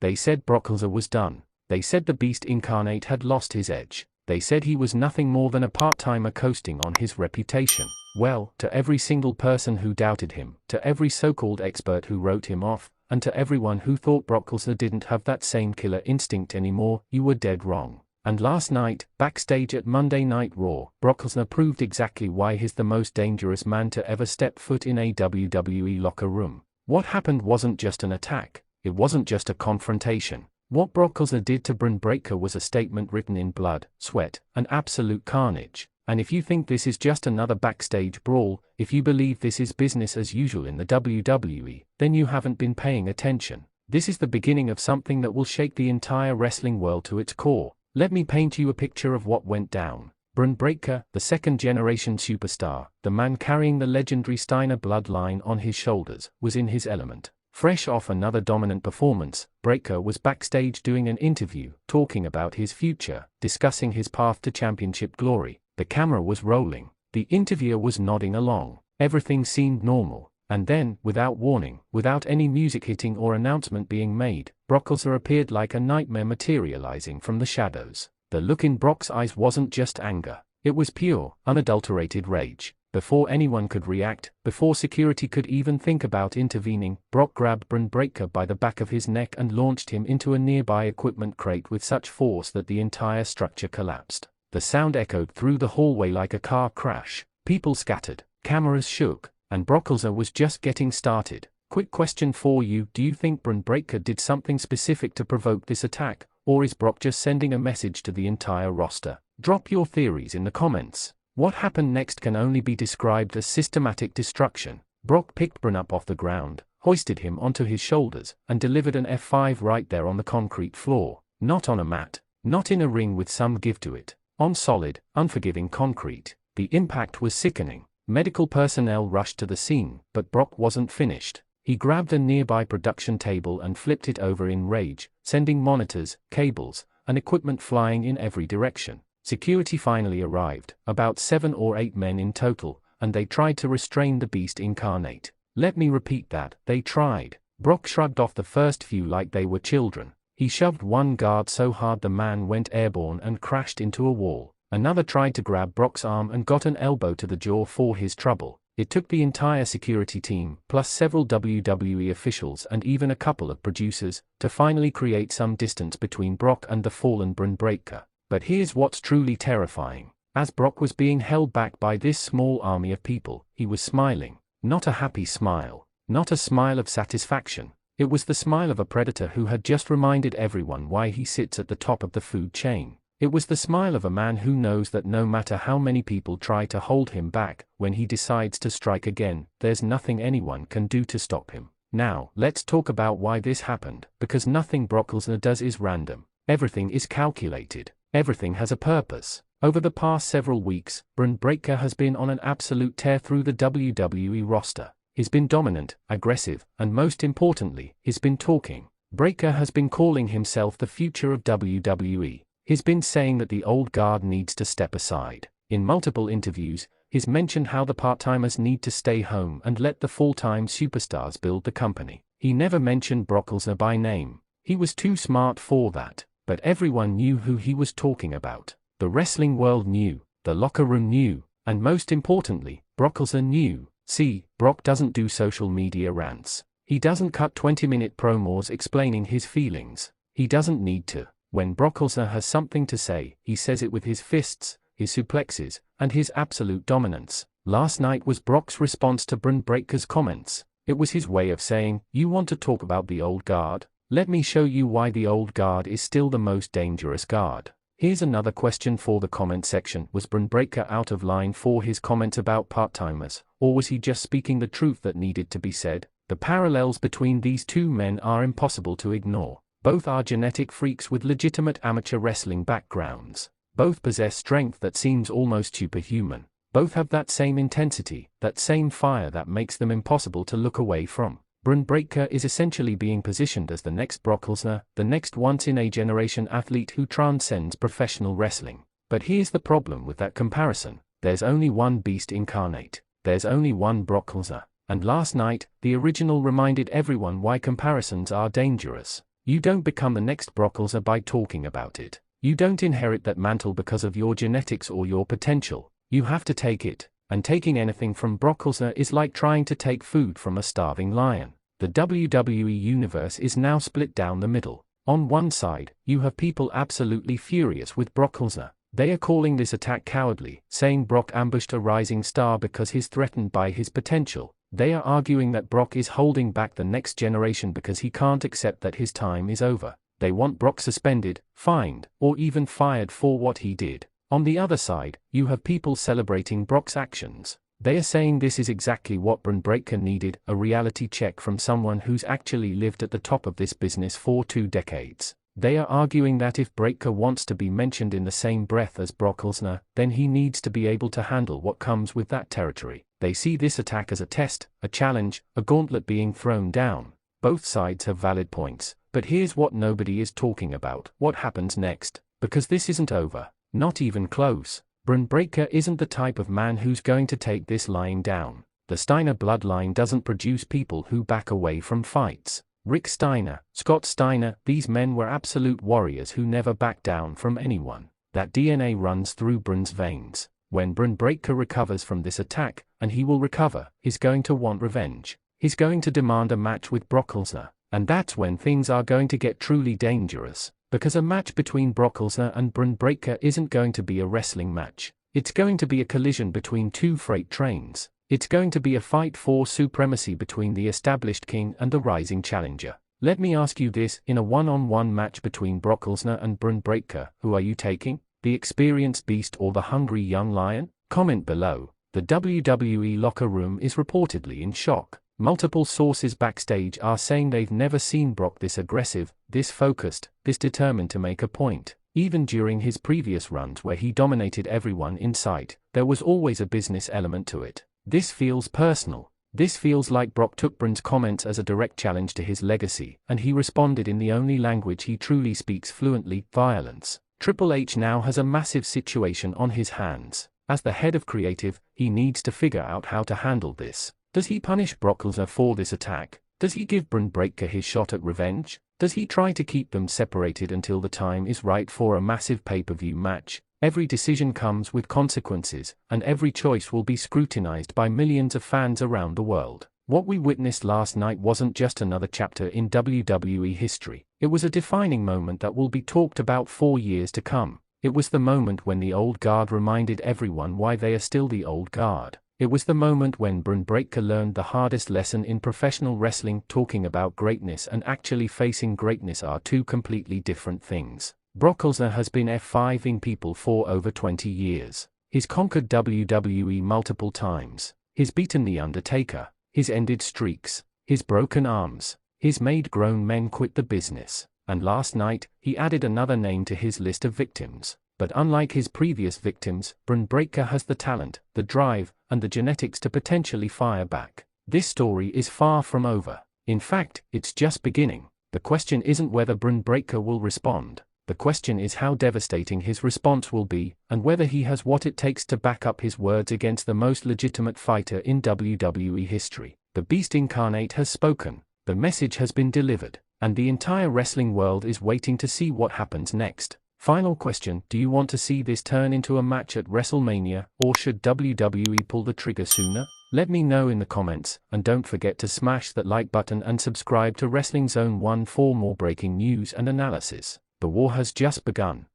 They said Brock Lesnar was done. They said the Beast Incarnate had lost his edge. They said he was nothing more than a part-timer coasting on his reputation. Well, to every single person who doubted him, to every so-called expert who wrote him off, and to everyone who thought Brock Lesnar didn't have that same killer instinct anymore, you were dead wrong. And last night, backstage at Monday Night Raw, Brock Lesnar proved exactly why he's the most dangerous man to ever step foot in a WWE locker room. What happened wasn't just an attack. It wasn't just a confrontation. What Brock Lesnar did to Bron Breakker was a statement written in blood, sweat, and absolute carnage. And if you think this is just another backstage brawl, if you believe this is business as usual in the WWE, then you haven't been paying attention. This is the beginning of something that will shake the entire wrestling world to its core. Let me paint you a picture of what went down. Bron Breakker, the second-generation superstar, the man carrying the legendary Steiner bloodline on his shoulders, was in his element. Fresh off another dominant performance, Breakker was backstage doing an interview, talking about his future, discussing his path to championship glory. The camera was rolling. The interviewer was nodding along. Everything seemed normal. And then, without warning, without any music hitting or announcement being made, Brock Lesnar appeared like a nightmare materializing from the shadows. The look in Brock's eyes wasn't just anger. It was pure, unadulterated rage. Before anyone could react, before security could even think about intervening, Brock grabbed Bron Breakker by the back of his neck and launched him into a nearby equipment crate with such force that the entire structure collapsed. The sound echoed through the hallway like a car crash. People scattered, cameras shook, and Brock Lesnar was just getting started. Quick question for you: do you think Bron Breakker did something specific to provoke this attack, or is Brock just sending a message to the entire roster? Drop your theories in the comments. What happened next can only be described as systematic destruction. Brock picked Bron up off the ground, hoisted him onto his shoulders, and delivered an F5 right there on the concrete floor. Not on a mat, not in a ring with some give to it. On solid, unforgiving concrete. The impact was sickening. Medical personnel rushed to the scene, but Brock wasn't finished. He grabbed a nearby production table and flipped it over in rage, sending monitors, cables, and equipment flying in every direction. Security finally arrived, about 7 or 8 men in total, and they tried to restrain the Beast Incarnate. Let me repeat that, they tried. Brock shrugged off the first few like they were children. He shoved one guard so hard the man went airborne and crashed into a wall. Another tried to grab Brock's arm and got an elbow to the jaw for his trouble. It took the entire security team, plus several WWE officials and even a couple of producers, to finally create some distance between Brock and the fallen Bron Breakker. But here's what's truly terrifying. As Brock was being held back by this small army of people, he was smiling. Not a happy smile. Not a smile of satisfaction. It was the smile of a predator who had just reminded everyone why he sits at the top of the food chain. It was the smile of a man who knows that no matter how many people try to hold him back, when he decides to strike again, there's nothing anyone can do to stop him. Now, let's talk about why this happened, because nothing Brock Lesnar does is random. Everything is calculated. Everything has a purpose. Over the past several weeks, Bron Breakker has been on an absolute tear through the WWE roster. He's been dominant, aggressive, and most importantly, he's been talking. Breakker has been calling himself the future of WWE. He's been saying that the old guard needs to step aside. In multiple interviews, he's mentioned how the part-timers need to stay home and let the full-time superstars build the company. He never mentioned Brock Lesnar by name. He was too smart for that. But everyone knew who he was talking about. The wrestling world knew, the locker room knew, and most importantly, Brock Lesnar knew. See, Brock doesn't do social media rants. He doesn't cut 20-minute promos explaining his feelings. He doesn't need to. When Brock Lesnar has something to say, he says it with his fists, his suplexes, and his absolute dominance. Last night was Brock's response to Bron Breakker's comments. It was his way of saying, "You want to talk about the old guard? Let me show you why the old guard is still the most dangerous guard." Here's another question for the comment section. Was Bron Breakker out of line for his comment about part-timers, or was he just speaking the truth that needed to be said? The parallels between these two men are impossible to ignore. Both are genetic freaks with legitimate amateur wrestling backgrounds. Both possess strength that seems almost superhuman. Both have that same intensity, that same fire that makes them impossible to look away from. Bron Breakker is essentially being positioned as the next Brock Lesnar, the next once-in-a-generation athlete who transcends professional wrestling. But here's the problem with that comparison. There's only one Beast Incarnate. There's only one Brock Lesnar. And last night, the original reminded everyone why comparisons are dangerous. You don't become the next Brock Lesnar by talking about it. You don't inherit that mantle because of your genetics or your potential. You have to take it, and taking anything from Brock Lesnar is like trying to take food from a starving lion. The WWE Universe is now split down the middle. On one side, you have people absolutely furious with Brock Lesnar. They are calling this attack cowardly, saying Brock ambushed a rising star because he's threatened by his potential. They are arguing that Brock is holding back the next generation because he can't accept that his time is over. They want Brock suspended, fined, or even fired for what he did. On the other side, you have people celebrating Brock's actions. They are saying this is exactly what Bron Breakker needed, a reality check from someone who's actually lived at the top of this business for 2 decades. They are arguing that if Breakker wants to be mentioned in the same breath as Brock Lesnar, then he needs to be able to handle what comes with that territory. They see this attack as a test, a challenge, a gauntlet being thrown down. Both sides have valid points, but here's what nobody is talking about: what happens next? Because this isn't over. Not even close. Bron Breakker isn't the type of man who's going to take this lying down. The Steiner bloodline doesn't produce people who back away from fights. Rick Steiner, Scott Steiner, these men were absolute warriors who never backed down from anyone. That DNA runs through Bron's veins. When Bron Breakker recovers from this attack, and he will recover, he's going to want revenge. He's going to demand a match with Brock Lesnar. And that's when things are going to get truly dangerous. Because a match between Brock Lesnar and Bron Breakker isn't going to be a wrestling match. It's going to be a collision between 2 freight trains. It's going to be a fight for supremacy between the established king and the rising challenger. Let me ask you this: in a one-on-one match between Brock Lesnar and Bron Breakker, who are you taking? The experienced beast or the hungry young lion? Comment below. The WWE locker room is reportedly in shock. Multiple sources backstage are saying they've never seen Brock this aggressive, this focused, this determined to make a point. Even during his previous runs where he dominated everyone in sight, there was always a business element to it. This feels personal. This feels like Brock took Bron's comments as a direct challenge to his legacy, and he responded in the only language he truly speaks fluently: violence. Triple H now has a massive situation on his hands. As the head of creative, he needs to figure out how to handle this. Does he punish Brock Lesnar for this attack? Does he give Bron Breakker his shot at revenge? Does he try to keep them separated until the time is right for a massive pay-per-view match? Every decision comes with consequences, and every choice will be scrutinized by millions of fans around the world. What we witnessed last night wasn't just another chapter in WWE history. It was a defining moment that will be talked about for years to come. It was the moment when the old guard reminded everyone why they are still the old guard. It was the moment when Bron Breakker learned the hardest lesson in professional wrestling: talking about greatness and actually facing greatness are 2 completely different things. Brock Lesnar has been F5ing people for over 20 years. He's conquered WWE multiple times. He's beaten The Undertaker. He's ended streaks. He's broken arms. He's made grown men quit the business. And last night, he added another name to his list of victims. But unlike his previous victims, Bron Breakker has the talent, the drive, and the genetics to potentially fire back. This story is far from over. In fact, it's just beginning. The question isn't whether Bron Breakker will respond. The question is how devastating his response will be, and whether he has what it takes to back up his words against the most legitimate fighter in WWE history. The Beast Incarnate has spoken, the message has been delivered, and the entire wrestling world is waiting to see what happens next. Final question: do you want to see this turn into a match at WrestleMania, or should WWE pull the trigger sooner? Let me know in the comments, and don't forget to smash that like button and subscribe to Wrestling Zone 1 for more breaking news and analysis. The war has just begun.